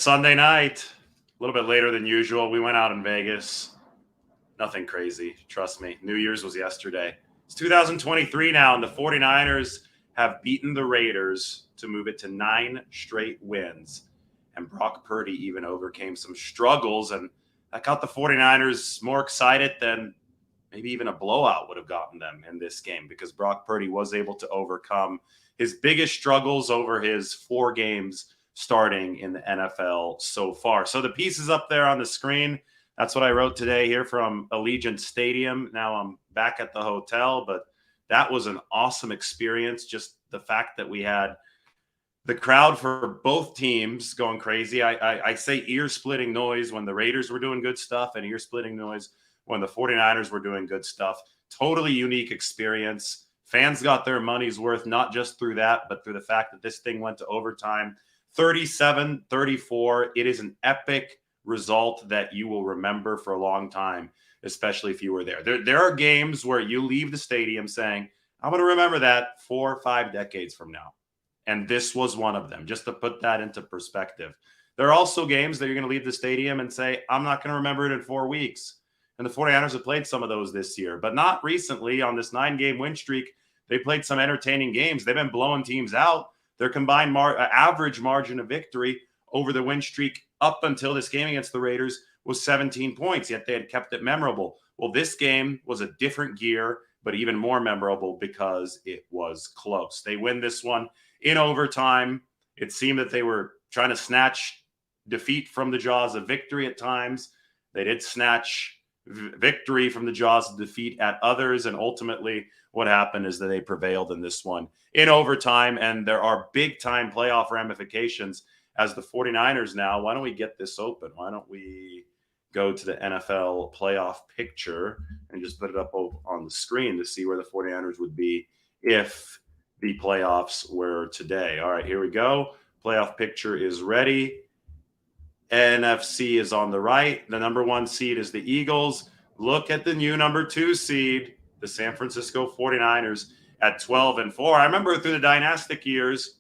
Sunday night, a little bit later than usual. We went out in Vegas. Nothing crazy. Trust me. New Year's was yesterday. It's 2023 now, and the 49ers have beaten the Raiders to move it to 9 straight wins. And Brock Purdy even overcame some struggles, and that got the 49ers more excited than maybe even a blowout would have gotten them in this game, because Brock Purdy was able to overcome his biggest struggles over his 4 games starting in the NFL so far. So the pieces up there on the screen, that's what I wrote today here from Allegiant Stadium. Now I'm back at the hotel, but that was an awesome experience. Just the fact that we had the crowd for both teams going crazy. I say ear-splitting noise when the Raiders were doing good stuff and ear-splitting noise when the 49ers were doing good stuff. Totally unique experience. Fans got their money's worth, not just through that, but through the fact that this thing went to overtime. 37-34. It is an epic result that you will remember for a long time, especially if you were there. There are games where you leave the stadium saying, I'm going to remember that 4 or 5 decades from now. And this was one of them, just to put that into perspective. There are also games that you're going to leave the stadium and say, I'm not going to remember it in 4 weeks. And the 49ers have played some of those this year, but not recently. On this 9-game win streak, they played some entertaining games. They've been blowing teams out. Their combined average margin of victory over the win streak up until this game against the Raiders was 17 points, yet they had kept it memorable. Well, this game was a different gear, but even more memorable because it was close. They win this one in overtime. It seemed that they were trying to snatch defeat from the jaws of victory at times. They did snatch victory from the jaws of defeat at others, and ultimately what happened is that they prevailed in this one in overtime, and there are big-time playoff ramifications as the 49ers now. Why don't we get this open? Why don't we go to the NFL playoff picture and just put it up on the screen to see where the 49ers would be if the playoffs were today. All right, here we go. Playoff picture is ready. NFC is on the right. The number 1 seed is the Eagles. Look at the new number 2 seed, the San Francisco 49ers at 12-4. I remember through the dynastic years,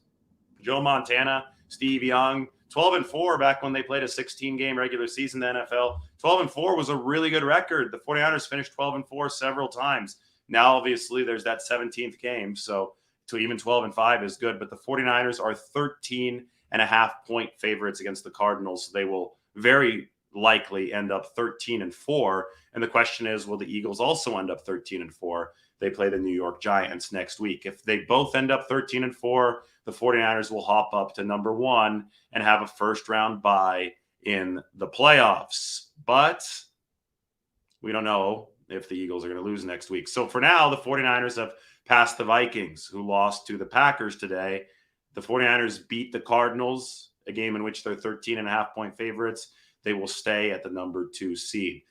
Joe Montana, Steve Young, 12-4 back when they played a 16-game regular season in the NFL. 12-4 was a really good record. The 49ers finished 12-4 several times. Now, obviously, there's that 17th game, so to even 12-5 is good. But the 49ers are 13.5-point favorites against the Cardinals. So they will very likely end up 13-4. And the question is, will the Eagles also end up 13-4? They play the New York Giants next week. If they both end up 13-4, the 49ers will hop up to number 1 and have a first-round bye in the playoffs. But we don't know if the Eagles are going to lose next week. So for now, the 49ers have passed the Vikings, who lost to the Packers today. The 49ers beat the Cardinals, a game in which they're 13.5-point favorites. They will stay at the number 2 seed.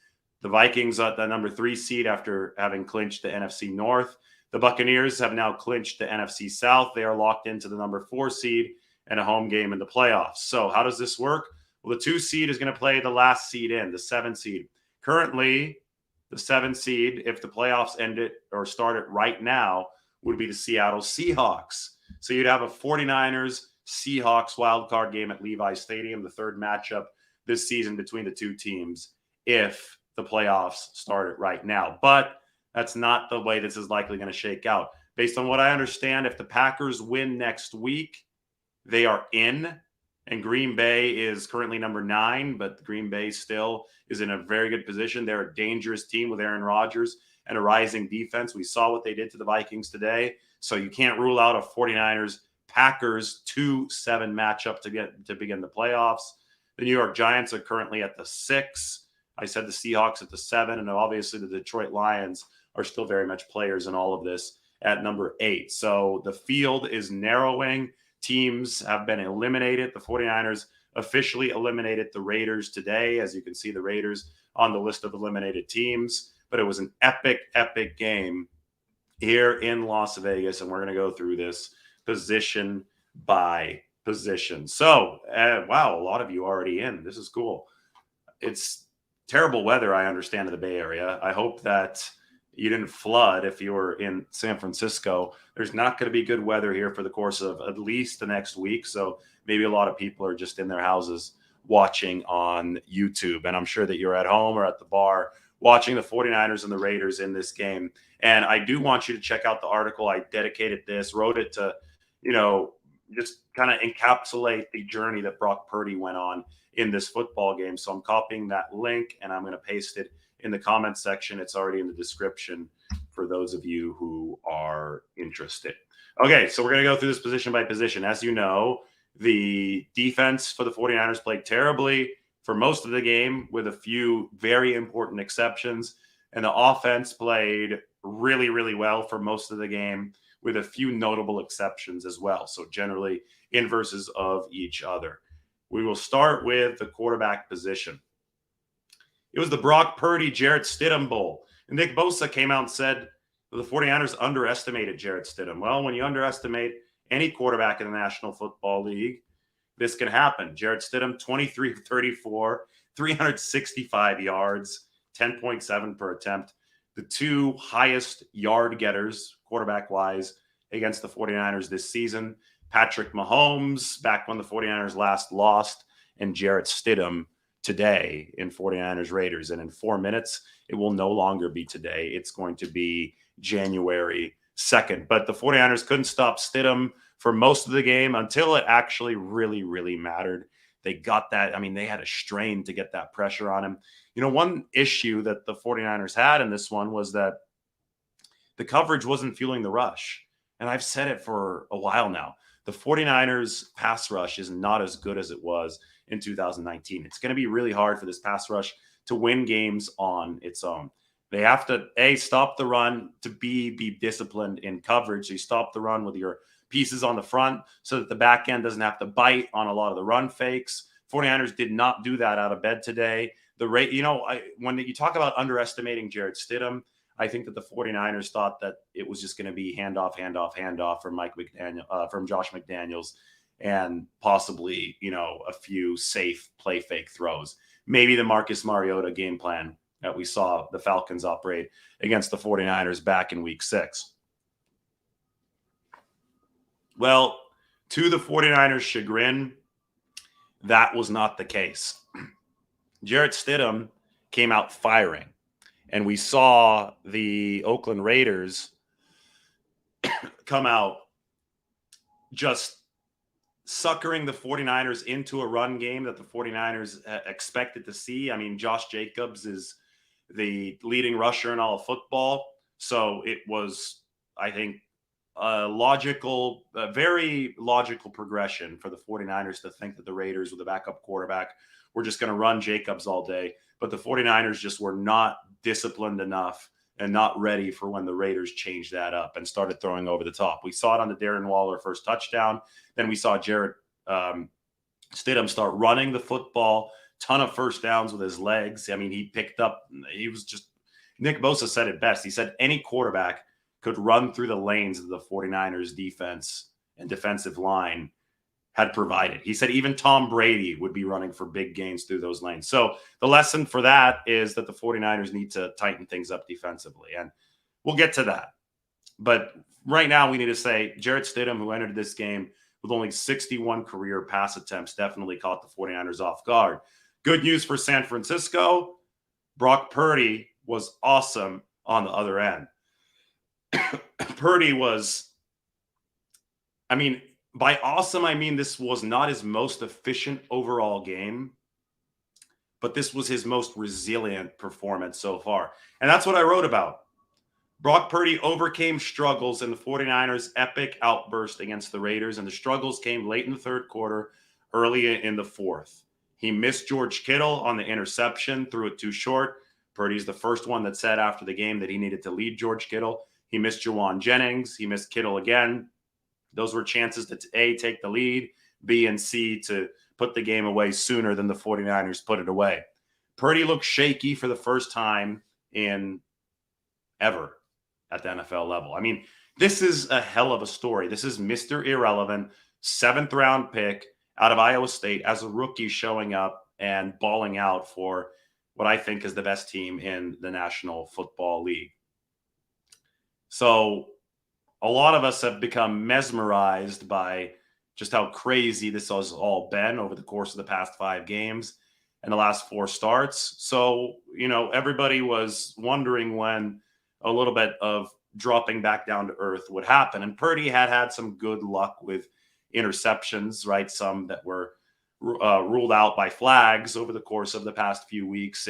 The Vikings at the number 3 seed after having clinched the NFC North. The Buccaneers have now clinched the NFC South. They are locked into the number 4 seed and a home game in the playoffs. So how does this work? Well, the 2 seed is going to play the last seed in, the 7 seed. Currently, the 7 seed, if the playoffs end it or start it right now, would be the Seattle Seahawks. So you'd have a 49ers Seahawks wildcard game at Levi Stadium, the 3rd matchup this season between the 2 teams, if the playoffs start it right now. But that's not the way this is likely going to shake out. Based on what I understand, if the Packers win next week, they are in. And Green Bay is currently number 9, but Green Bay still is in a very good position. They're a dangerous team with Aaron Rodgers and a rising defense. We saw what they did to the Vikings today. So you can't rule out a 49ers-Packers 2-7 matchup to begin the playoffs. The New York Giants are currently at the 6. I said the Seahawks at the 7, and obviously the Detroit Lions are still very much players in all of this at number 8. So the field is narrowing. Teams have been eliminated. The 49ers officially eliminated the Raiders today. As you can see, the Raiders on the list of eliminated teams. But it was an epic, epic game here in Las Vegas, and we're going to go through this position by position. So, wow, a lot of you already in. This is cool. It's terrible weather, I understand, in the Bay Area. I hope that you didn't flood if you were in San Francisco. There's not going to be good weather here for the course of at least the next week. So maybe a lot of people are just in their houses watching on YouTube. And I'm sure that you're at home or at the bar watching the 49ers and the Raiders in this game. And I do want you to check out the article. I dedicated this, wrote it to, just kind of encapsulate the journey that Brock Purdy went on in this football game. So I'm copying that link and I'm going to paste it in the comment section. It's already in the description for those of you who are interested. Okay, so we're going to go through this position by position. As you know, the defense for the 49ers played terribly for most of the game with a few very important exceptions. And the offense played really, really well for most of the game with a few notable exceptions as well. So generally inverses of each other. We will start with the quarterback position. It was the Brock Purdy, Jarrett Stidham Bowl. And Nick Bosa came out and said the 49ers underestimated Jarrett Stidham. Well, when you underestimate any quarterback in the National Football League, this can happen. Jarrett Stidham, 23 of 34, 365 yards, 10.7 per attempt. The two highest yard getters, quarterback-wise, against the 49ers this season. Patrick Mahomes, back when the 49ers last lost, and Jarrett Stidham today in 49ers Raiders. And in 4 minutes, it will no longer be today. It's going to be January 2nd. But the 49ers couldn't stop Stidham for most of the game until it actually really, really mattered. They got that. I mean, they had a strain to get that pressure on him. One issue that the 49ers had in this one was that the coverage wasn't fueling the rush. And I've said it for a while now. The 49ers pass rush is not as good as it was in 2019. It's going to be really hard for this pass rush to win games on its own. They have to, A, stop the run, to be disciplined in coverage. So you stop the run with your pieces on the front so that the back end doesn't have to bite on a lot of the run fakes. 49ers did not do that out of bed today. When you talk about underestimating Jarrett Stidham, I think that the 49ers thought that it was just going to be handoff from Josh McDaniels, and possibly, a few safe play fake throws. Maybe the Marcus Mariota game plan that we saw the Falcons operate against the 49ers back in week 6. Well, to the 49ers' chagrin, that was not the case. Jarrett Stidham came out firing, and we saw the Oakland Raiders come out just suckering the 49ers into a run game that the 49ers expected to see. I mean, Josh Jacobs is the leading rusher in all of football. So it was, I think, a very logical progression for the 49ers to think that the Raiders with a backup quarterback were just going to run Jacobs all day. But the 49ers just were not disciplined enough and not ready for when the Raiders changed that up and started throwing over the top. We saw it on the Darren Waller first touchdown. Then we saw Jarrett Stidham start running the football, ton of first downs with his legs. I mean, Nick Bosa said it best. He said any quarterback could run through the lanes of the 49ers defense and defensive line had provided. He said even Tom Brady would be running for big gains through those lanes. So the lesson for that is that the 49ers need to tighten things up defensively. And we'll get to that. But right now we need to say Jarrett Stidham, who entered this game with only 61 career pass attempts, definitely caught the 49ers off guard. Good news for San Francisco. Brock Purdy was awesome on the other end. Purdy was, by awesome, I mean this was not his most efficient overall game, but this was his most resilient performance so far. And that's what I wrote about. Brock Purdy overcame struggles in the 49ers' epic outburst against the Raiders, and the struggles came late in the third quarter, early in the fourth. He missed George Kittle on the interception, threw it too short. Purdy's the first one that said after the game that he needed to lead George Kittle. He missed Jawan Jennings. He missed Kittle again. Those were chances to A, take the lead, B, and C, to put the game away sooner than the 49ers put it away. Purdy looked shaky for the first time in ever at the NFL level. I mean, this is a hell of a story. This is Mr. Irrelevant, 7th-round pick out of Iowa State as a rookie showing up and balling out for what I think is the best team in the National Football League. So a lot of us have become mesmerized by just how crazy this has all been over the course of the past 5 games and the last 4 starts. So, everybody was wondering when a little bit of dropping back down to earth would happen. And Purdy had some good luck with interceptions, right? Some that were ruled out by flags over the course of the past few weeks.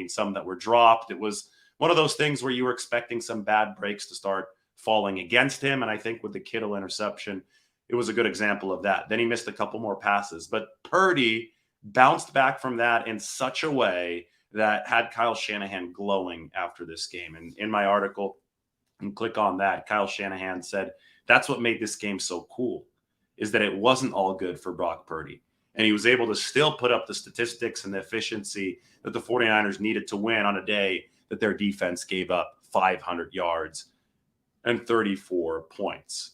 Some that were dropped. It was one of those things where you were expecting some bad breaks to start falling against him. And I think with the Kittle interception, it was a good example of that. Then he missed a couple more passes. But Purdy bounced back from that in such a way that had Kyle Shanahan glowing after this game. And in my article, and click on that, Kyle Shanahan said, that's what made this game so cool, is that it wasn't all good for Brock Purdy. And he was able to still put up the statistics and the efficiency that the 49ers needed to win on a day that their defense gave up 500 yards and 34 points.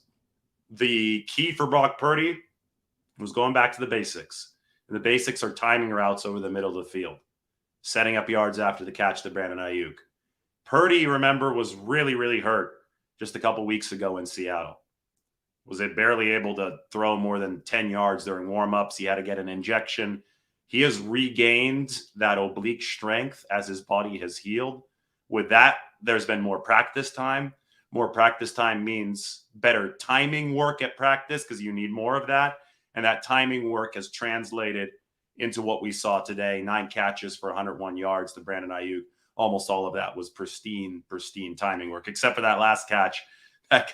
The key for Brock Purdy was going back to the basics. And the basics are timing routes over the middle of the field, setting up yards after the catch to Brandon Ayuk. Purdy, remember, was really, really hurt just a couple weeks ago in Seattle. Was it barely able to throw more than 10 yards during warmups? He had to get an injection. He has regained that oblique strength as his body has healed. With that, there's been more practice time. More practice time means better timing work at practice because you need more of that. And that timing work has translated into what we saw today, 9 catches for 101 yards to Brandon Ayuk. Almost all of that was pristine timing work, except for that last catch that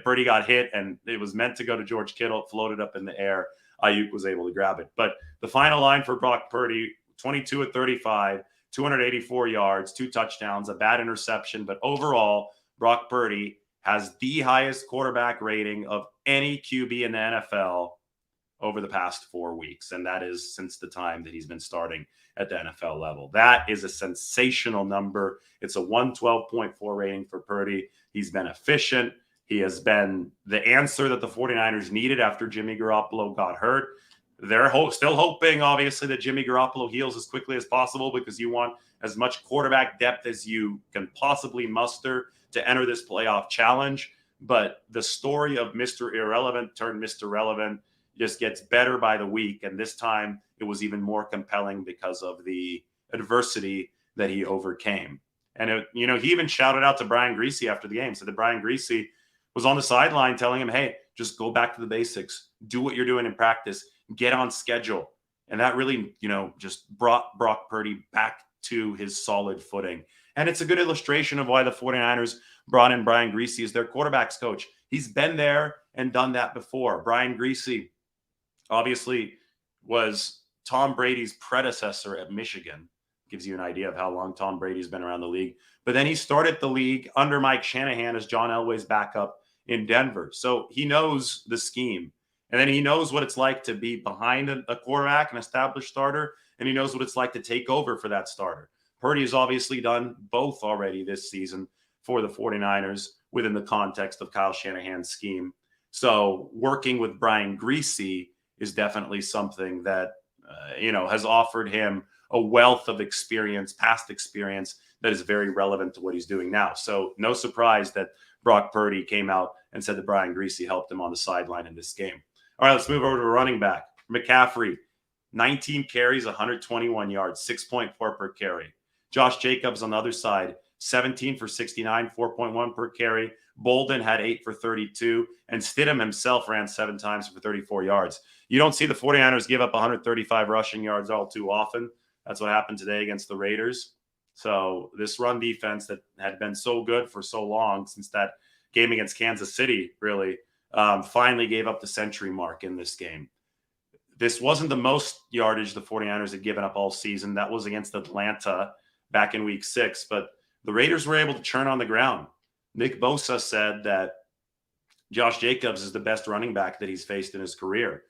Purdy got hit, and it was meant to go to George Kittle. It floated up in the air. Ayuk was able to grab it. But the final line for Brock Purdy, 22 of 35, 284 yards, 2 touchdowns, a bad interception. But overall, Brock Purdy has the highest quarterback rating of any QB in the NFL over the past 4 weeks. And that is since the time that he's been starting at the NFL level. That is a sensational number. It's a 112.4 rating for Purdy. He's been efficient. He has been the answer that the 49ers needed after Jimmy Garoppolo got hurt. They're still hoping, obviously, that Jimmy Garoppolo heals as quickly as possible because you want as much quarterback depth as you can possibly muster to enter this playoff challenge. But the story of Mr. Irrelevant turned Mr. Relevant just gets better by the week. And this time it was even more compelling because of the adversity that he overcame. And, he even shouted out to Brian Griese after the game, said that Brian Griese was on the sideline telling him, hey, just go back to the basics, do what you're doing in practice, get on schedule. And that really, just brought Brock Purdy back to his solid footing. And it's a good illustration of why the 49ers brought in Brian Griese as their quarterbacks coach. He's been there and done that before. Brian Griese obviously was Tom Brady's predecessor at Michigan. Gives you an idea of how long Tom Brady's been around the league. But then he started the league under Mike Shanahan as John Elway's backup in Denver. So he knows the scheme. And then he knows what it's like to be behind a quarterback, an established starter, and he knows what it's like to take over for that starter. Purdy has obviously done both already this season for the 49ers within the context of Kyle Shanahan's scheme. So working with Brian Griese is definitely something that, has offered him a wealth of experience, past experience, that is very relevant to what he's doing now. So no surprise that Brock Purdy came out and said that Brian Griese helped him on the sideline in this game. All right, let's move over to running back. McCaffrey, 19 carries, 121 yards, 6.4 per carry. Josh Jacobs on the other side, 17 for 69, 4.1 per carry. Bolden had 8 for 32, and Stidham himself ran 7 times for 34 yards. You don't see the 49ers give up 135 rushing yards all too often. That's what happened today against the Raiders. So this run defense that had been so good for so long since that game against Kansas City really finally gave up the century mark in this game. This wasn't the most yardage the 49ers had given up all season. That was against Atlanta back in week 6, but the Raiders were able to churn on the ground. Nick Bosa said that Josh Jacobs is the best running back that he's faced in his career.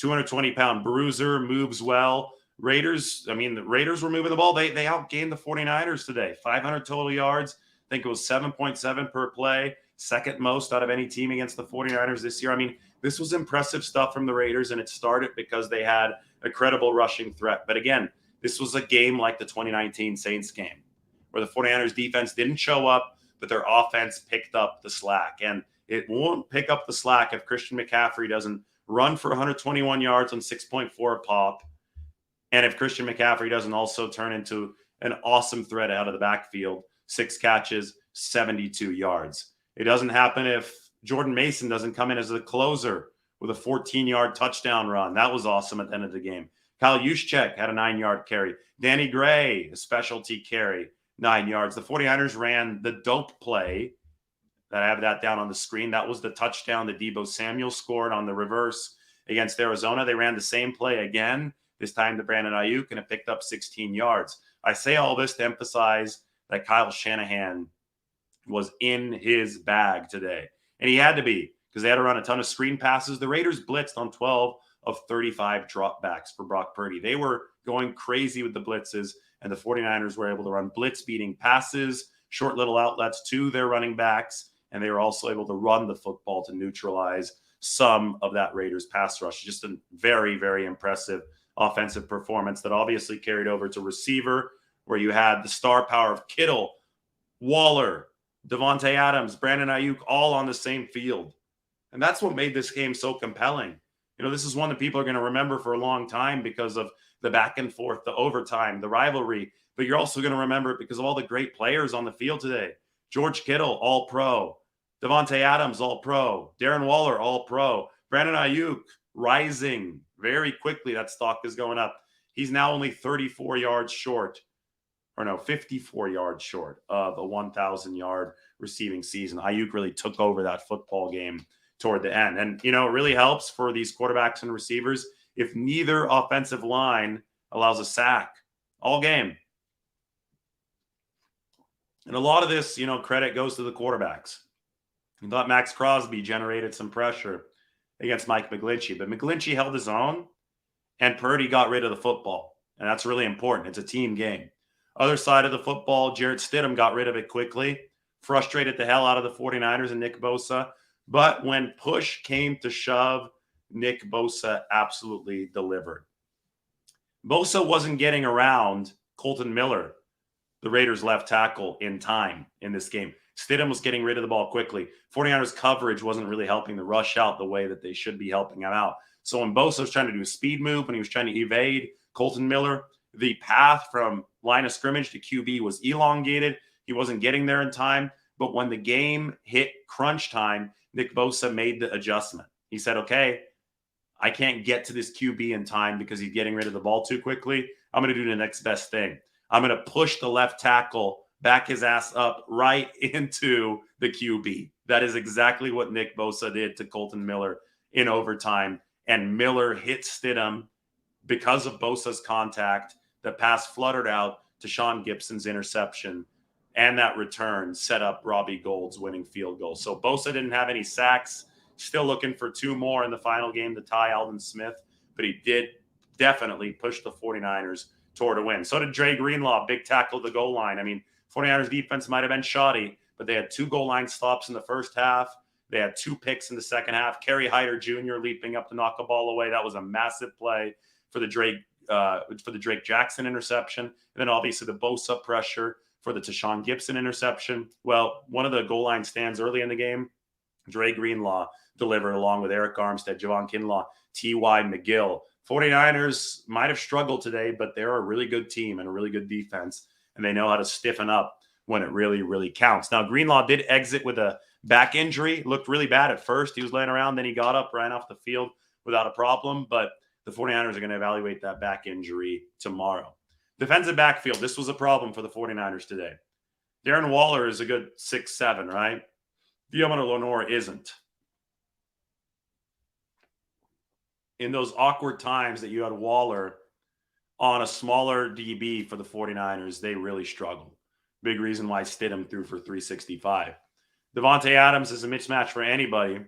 220-pound bruiser, moves well. The Raiders were moving the ball. They outgained the 49ers today. 500 total yards. I think it was 7.7 per play. Second most out of any team against the 49ers this year. This was impressive stuff from the Raiders, and it started because they had a credible rushing threat. But again, this was a game like the 2019 Saints game where the 49ers defense didn't show up, but their offense picked up the slack. And it won't pick up the slack if Christian McCaffrey doesn't run for 121 yards on 6.4 a pop. And if Christian McCaffrey doesn't also turn into an awesome threat out of the backfield, 6 catches, 72 yards. It doesn't happen if Jordan Mason doesn't come in as a closer with a 14-yard touchdown run. That was awesome at the end of the game. Kyle Juszczyk had a 9-yard carry. Danny Gray, a specialty carry, 9 yards. The 49ers ran the dope play. I have that down on the screen. That was the touchdown that Deebo Samuel scored on the reverse against Arizona. They ran the same play again, this time to Brandon Ayuk, and it picked up 16 yards. I say all this to emphasize that Kyle Shanahan was in his bag today. And he had to be, because they had to run a ton of screen passes. The Raiders blitzed on 12 of 35 dropbacks for Brock Purdy. They were going crazy with the blitzes, and the 49ers were able to run blitz-beating passes, short little outlets to their running backs, and they were also able to run the football to neutralize some of that Raiders pass rush. Just a very, very impressive offensive performance that obviously carried over to receiver, where you had the star power of Kittle, Waller, Devontae Adams, Brandon Ayuk, all on the same field. And that's what made this game so compelling. You know, this is one that people are going to remember for a long time because of the back and forth, the overtime, the rivalry. But you're also going to remember it because of all the great players on the field today. George Kittle, all-pro. Devontae Adams, all-pro. Darren Waller, all-pro. Brandon Ayuk, rising very quickly. That stock is going up. He's now only 34 yards short, 54 yards short of a 1,000-yard receiving season. Ayuk really took over that football game toward the end. And, you know, it really helps for these quarterbacks and receivers if neither offensive line allows a sack all game. And a lot of this, you know, credit goes to the quarterbacks. I thought Max Crosby generated some pressure against Mike McGlinchey, but McGlinchey held his own, and Purdy got rid of the football. And that's really important. It's a team game. Other side of the football, Jarrett Stidham got rid of it quickly, frustrated the hell out of the 49ers and Nick Bosa. But when push came to shove, Nick Bosa absolutely delivered. Bosa wasn't getting around Colton Miller, the Raiders' left tackle, in time in this game. Stidham was getting rid of the ball quickly. 49ers coverage wasn't really helping the rush out the way that they should be helping him out. So when Bosa was trying to do a speed move, when he was trying to evade Colton Miller, the path from line of scrimmage to QB was elongated. He wasn't getting there in time. But when the game hit crunch time, Nick Bosa made the adjustment. He said, okay, I can't get to this QB in time because he's getting rid of the ball too quickly. I'm going to do the next best thing. I'm going to push the left tackle, back his ass up right into the QB. That is exactly what Nick Bosa did to Colton Miller in overtime. And Miller hit Stidham because of Bosa's contact. The pass fluttered out to Sean Gibson's interception, and that return set up Robbie Gould's winning field goal. So Bosa didn't have any sacks. Still looking for 2 more in the final game to tie Alvin Smith, but he did definitely push the 49ers toward a win. So did Dre Greenlaw, big tackle at the goal line. I mean, 49ers defense might have been shoddy, but they had 2 goal line stops in the first half. They had 2 picks in the second half. Kerry Hyder Jr. leaping up to knock a ball away. That was a massive play for the Drake Jackson interception. And then obviously the Bosa pressure for the Tashawn Gibson interception. Well, one of the goal line stands early in the game, Dre Greenlaw delivered along with Eric Armstead, Javon Kinlaw, T.Y. McGill. 49ers might have struggled today, but they're a really good team and a really good defense, and they know how to stiffen up when it really, really counts. Now, Greenlaw did exit with a back injury. Looked really bad at first. He was laying around. Then he got up, ran off the field without a problem. But the 49ers are going to evaluate that back injury tomorrow. Defensive backfield. This was a problem for the 49ers today. Darren Waller is a good 6'7", right? Diamond Lenore isn't. In those awkward times that you had Waller on a smaller DB for the 49ers, they really struggled. Big reason why Stidham threw for 365. Devontae Adams is a mismatch for anybody.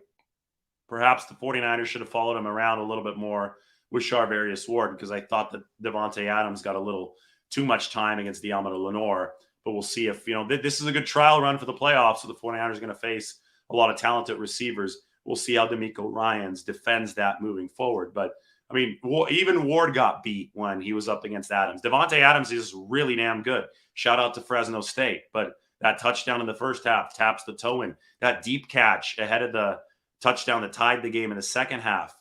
Perhaps the 49ers should have followed him around a little bit more with Charvarius Ward, because I thought that Devontae Adams got a little too much time against Diamond Lenore. But we'll see if, this is a good trial run for the playoffs, so the 49ers are going to face a lot of talented receivers. We'll see how D'Amico Ryans defends that moving forward. But, I mean, even Ward got beat when he was up against Adams. Devontae Adams is really damn good. Shout out to Fresno State. But that touchdown in the first half taps the toe in. That deep catch ahead of the touchdown that tied the game in the second half,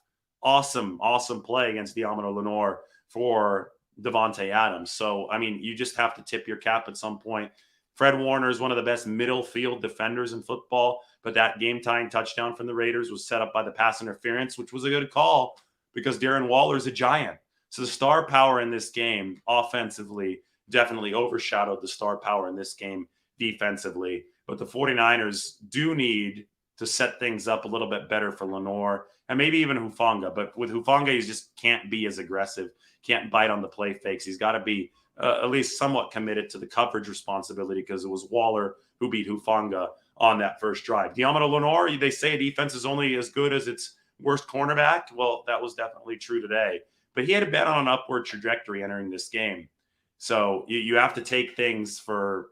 awesome, awesome play against Diamond Lenore for Devontae Adams. So, I mean, you just have to tip your cap at some point. Fred Warner is one of the best middle field defenders in football, but that game-tying touchdown from the Raiders was set up by the pass interference, which was a good call because Darren Waller's a giant. So the star power in this game offensively definitely overshadowed the star power in this game defensively. But the 49ers do need to set things up a little bit better for Lenore and maybe even Hufanga. But with Hufanga, he just can't be as aggressive, can't bite on the play fakes. He's got to be at least somewhat committed to the coverage responsibility because it was Waller who beat Hufanga on that first drive. Diamond Lenore, they say defense is only as good as its worst cornerback. Well, that was definitely true today. But he had been on an upward trajectory entering this game. So you have to take things for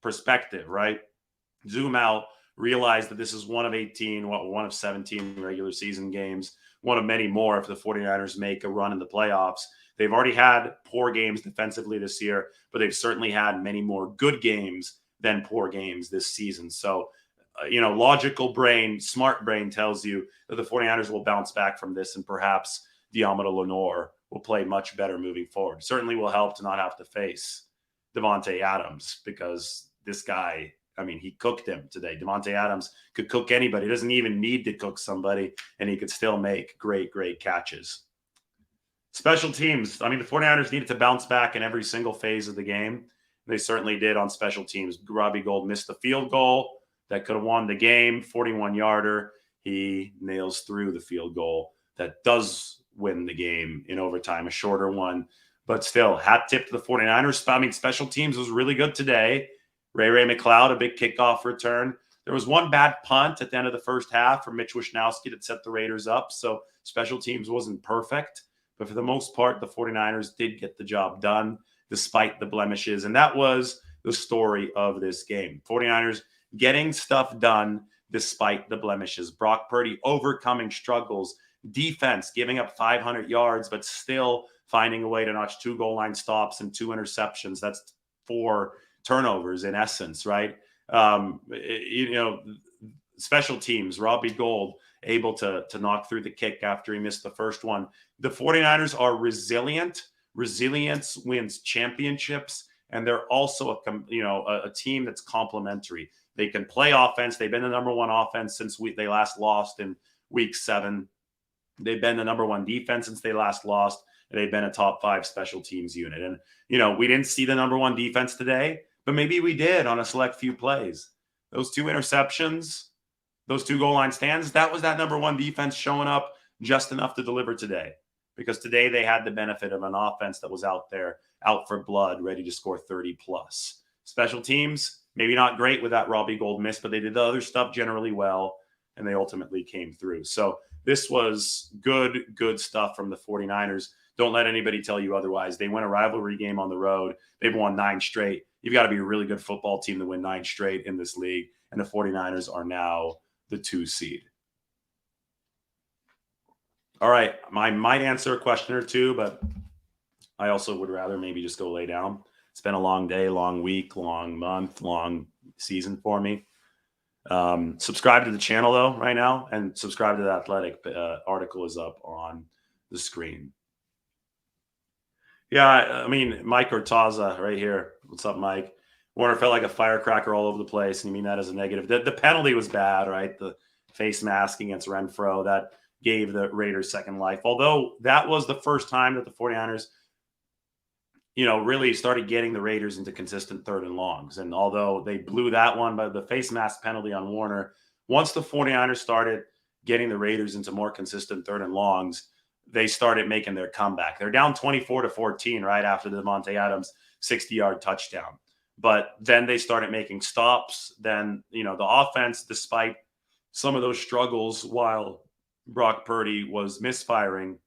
perspective, right? Zoom out, realize that this is one of 18, one of 17 regular season games, one of many more if the 49ers make a run in the playoffs. They've already had poor games defensively this year, but they've certainly had many more good games than poor games this season. So, logical brain, smart brain tells you that the 49ers will bounce back from this and perhaps Diamond Lenore will play much better moving forward. Certainly will help to not have to face Devontae Adams because this guy, I mean, he cooked him today. Devontae Adams could cook anybody. He doesn't even need to cook somebody, and he could still make great, great catches. Special teams. I mean, the 49ers needed to bounce back in every single phase of the game. They certainly did on special teams. Robbie Gould missed the field goal that could have won the game, 41-yarder. He nails through the field goal that does win the game in overtime, a shorter one. But still, hat tip to the 49ers. I mean, special teams was really good today. Ray McLeod, a big kickoff return. There was one bad punt at the end of the first half from Mitch Wishnowsky that set the Raiders up. So special teams wasn't perfect. But for the most part, the 49ers did get the job done despite the blemishes. And that was the story of this game. 49ers getting stuff done despite the blemishes. Brock Purdy overcoming struggles. Defense giving up 500 yards, but still finding a way to notch 2 goal line stops and 2 interceptions. That's 4 turnovers in essence, right? Special teams, Robbie Gould able to knock through the kick after he missed the first one. The 49ers are resilient. Resilience wins championships, and they're also a team that's complementary. They can play offense. They've been the number 1 offense since they last lost in week 7. They've been the number 1 defense since they last lost. And they've been a top 5 special teams unit. And, we didn't see the number 1 defense today, but maybe we did on a select few plays. Those 2 interceptions, those 2 goal line stands, that was that number 1 defense showing up just enough to deliver today. Because today they had the benefit of an offense that was out there, out for blood, ready to score 30 plus. Special teams, maybe not great with that Robbie Gould miss, but they did the other stuff generally well, and they ultimately came through. So this was good stuff from the 49ers. Don't let anybody tell you otherwise. They win a rivalry game on the road. They've won 9 straight. You've got to be a really good football team to win 9 straight in this league, and the 49ers are now the 2 seed. All right, I might answer a question or two, but I also would rather maybe just go lay down. It's been a long day, long week, long month, long season for me. Subscribe to the channel, though, right now, and subscribe to the Athletic. Article is up on the screen. Yeah, I mean, Mike Ortaza right here. What's up, Mike? Warner felt like a firecracker all over the place, and you mean that as a negative. The penalty was bad, right? The face mask against Renfro, that gave the Raiders second life. Although that was the first time that the 49ers, really started getting the Raiders into consistent 3rd and longs. And although they blew that one by the face mask penalty on Warner, once the 49ers started getting the Raiders into more consistent 3rd and longs, they started making their comeback. They're down 24-14 right after the Devontae Adams 60-yard touchdown. But then they started making stops. Then, the offense, despite some of those struggles while Brock Purdy was misfiring,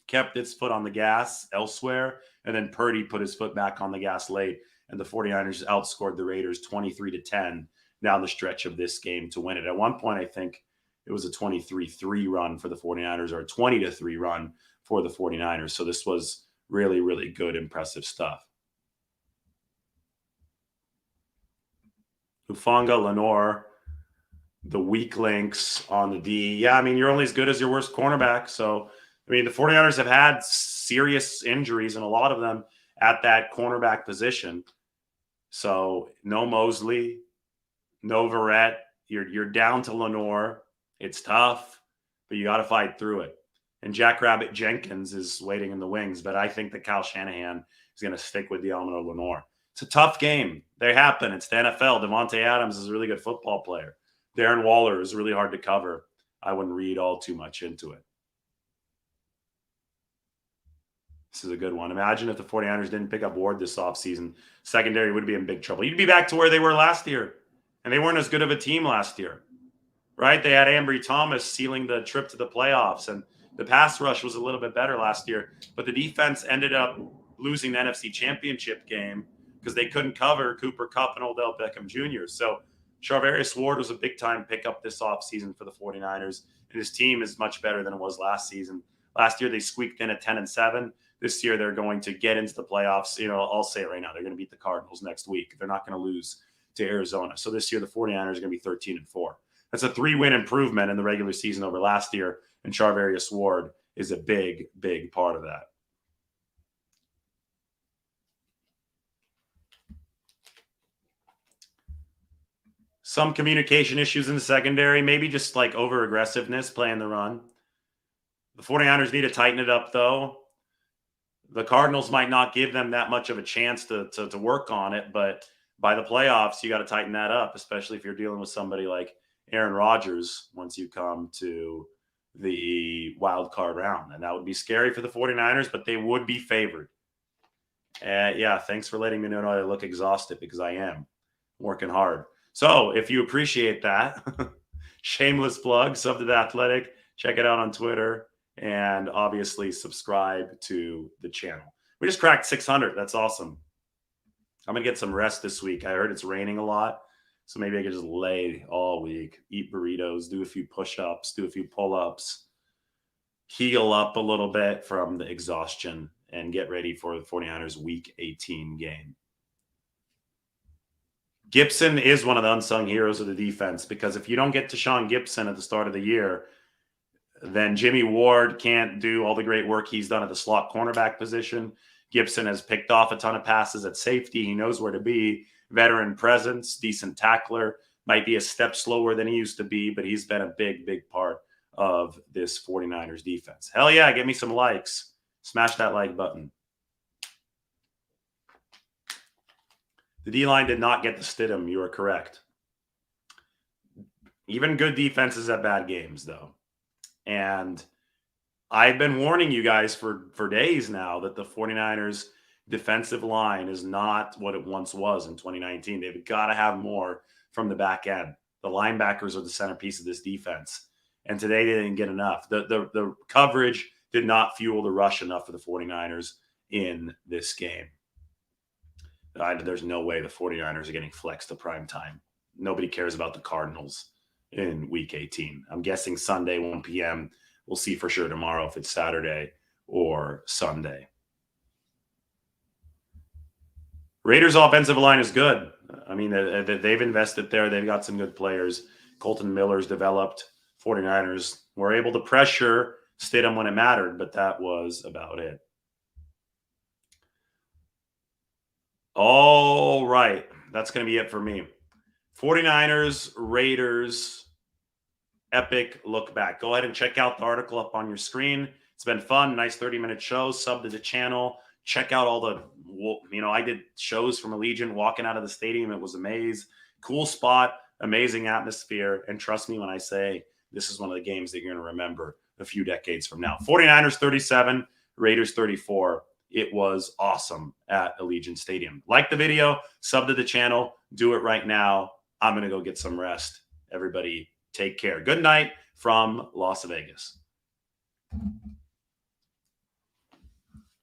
kept its foot on the gas elsewhere, and then Purdy put his foot back on the gas late, and the 49ers outscored the Raiders 23-10 down the stretch of this game to win it. At one point, I think it was a 23-3 run for the 49ers or a 20-3 run for the 49ers. So this was really, really good, impressive stuff. Hufanga, Lenore, the weak links on the D. Yeah, I mean, you're only as good as your worst cornerback. So I mean, the 49ers have had serious injuries, and a lot of them at that cornerback position. So no Mosley, no Verrett. You're down to Lenore. It's tough, but you got to fight through it. And Jackrabbit Jenkins is waiting in the wings, but I think that Kyle Shanahan is going to stick with the element of Lenore. It's a tough game. They happen. It's the NFL. Devontae Adams is a really good football player. Darren Waller is really hard to cover. I wouldn't read all too much into it. This is a good one. Imagine if the 49ers didn't pick up Ward this offseason. Secondary would be in big trouble. You'd be back to where they were last year. And they weren't as good of a team last year, right? They had Ambry Thomas sealing the trip to the playoffs. And the pass rush was a little bit better last year. But the defense ended up losing the NFC Championship game because they couldn't cover Cooper Kupp and Odell Beckham Jr. So Charvarius Ward was a big-time pickup this offseason for the 49ers. And his team is much better than it was last season. Last year, they squeaked in at 10-7. This year, they're going to get into the playoffs. I'll say it right now. They're going to beat the Cardinals next week. They're not going to lose to Arizona. So this year, the 49ers are going to be 13-4. That's a 3-win improvement in the regular season over last year. And Charvarius Ward is a big, big part of that. Some communication issues in the secondary, maybe just like over-aggressiveness playing the run. The 49ers need to tighten it up, though. The Cardinals might not give them that much of a chance to work on it, but by the playoffs, you got to tighten that up, especially if you're dealing with somebody like Aaron Rodgers once you come to the wild card round. And that would be scary for the 49ers, but they would be favored. Yeah, thanks for letting me know I look exhausted because I am working hard. So if you appreciate that, shameless plug, Sub to the Athletic, check it out on Twitter. And obviously subscribe to the channel. We just cracked 600. That's awesome. I'm going to get some rest this week. I heard it's raining a lot. So maybe I could just lay all week, eat burritos, do a few push-ups, do a few pull-ups, heal up a little bit from the exhaustion, and get ready for the 49ers Week 18 game. Gibson is one of the unsung heroes of the defense because if you don't get to Sean Gibson at the start of the year, then Jimmy Ward can't do all the great work he's done at the slot cornerback position. Gibson has picked off a ton of passes at safety. He knows where to be. Veteran presence, decent tackler, might be a step slower than he used to be, but he's been a big, big part of this 49ers defense. Hell yeah, give me some likes. Smash that like button. The D-line did not get to Stidham. You are correct. Even good defenses have bad games, though. And I've been warning you guys for days now that the 49ers defensive line is not what it once was in 2019. They've got to have more from the back end. The linebackers are the centerpiece of this defense. And today they didn't get enough. The coverage did not fuel the rush enough for the 49ers in this game. There's no way the 49ers are getting flexed to prime time. Nobody cares about the Cardinals in Week 18. I'm guessing Sunday, 1 p.m. We'll see for sure tomorrow if it's Saturday or Sunday. Raiders' offensive line is good. I mean, they've invested there. They've got some good players. Colton Miller's developed. 49ers were able to pressure Stidham when it mattered, but that was about it. All right. That's going to be it for me. 49ers, Raiders, epic look back. Go ahead and check out the article up on your screen. It's been fun. Nice 30-minute show. Sub to the channel. Check out all the, I did shows from Allegiant walking out of the stadium. It was amazing. Cool spot, amazing atmosphere. And trust me when I say this is one of the games that you're going to remember a few decades from now. 49ers 37, Raiders 34. It was awesome at Allegiant Stadium. Like the video, sub to the channel. Do it right now. I'm going to go get some rest. Everybody take care. Good night from Las Vegas.